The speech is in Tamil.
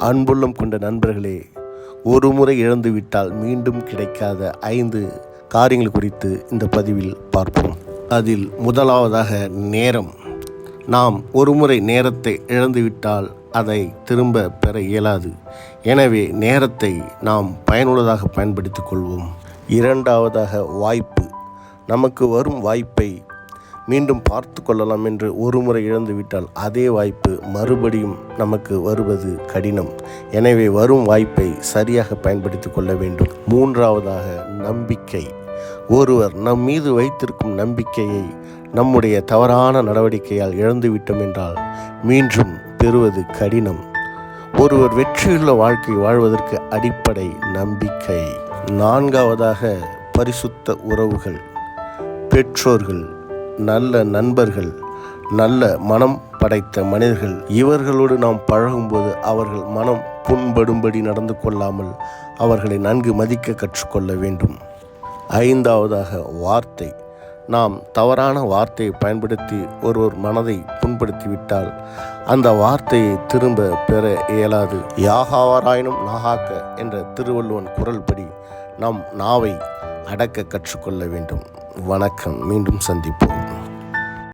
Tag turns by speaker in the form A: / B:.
A: அன்புள்ளம் கொண்ட நண்பர்களே, ஒரு முறை இழந்துவிட்டால் மீண்டும் கிடைக்காத 5 காரியங்கள் குறித்து இந்த பதிவில் பார்ப்போம். அதில் முதலாவதாக நேரம். நாம் ஒரு முறை நேரத்தை இழந்துவிட்டால் அதை திரும்ப பெற இயலாது. எனவே நேரத்தை நாம் பயனுள்ளதாக பயன்படுத்திக் கொள்வோம். இரண்டாவதாக வாய்ப்பு. நமக்கு வரும் வாய்ப்பை மீண்டும் பார்த்து கொள்ளலாம் என்று ஒரு முறை இழந்துவிட்டால் அதே வாய்ப்பு மறுபடியும் நமக்கு வருவது கடினம். எனவே வரும் வாய்ப்பை சரியாக பயன்படுத்தி கொள்ள வேண்டும். மூன்றாவதாக நம்பிக்கை. ஒருவர் நம் மீது வைத்திருக்கும் நம்பிக்கையை நம்முடைய தவறான நடவடிக்கையால் இழந்துவிட்டோம் என்றால் மீண்டும் பெறுவது கடினம். ஒருவர் வெற்றியுள்ள வாழ்க்கை வாழ்வதற்கு அடிப்படை நம்பிக்கை. நான்காவதாக பரிசுத்த உறவுகள். பெற்றோர்கள், நல்ல நண்பர்கள், நல்ல மனம் படைத்த மனிதர்கள், இவர்களோடு நாம் பழகும்போது அவர்கள் மனம் புண்படும்படி நடந்து கொள்ளாமல் அவர்களை நன்கு மதிக்க கற்றுக்கொள்ள வேண்டும். ஐந்தாவதாக வார்த்தை. நாம் தவறான வார்த்தையை பயன்படுத்தி ஒருவர் மனதை புண்படுத்திவிட்டால் அந்த வார்த்தையை திரும்ப பெற இயலாது. யாகாவாராயினும் நாகாக்க என்ற திருவள்ளுவன் குறள் படி நம் நாவை அடக்க கற்றுக்கொள்ள வேண்டும். வணக்கம். மீண்டும் சந்திப்போம்.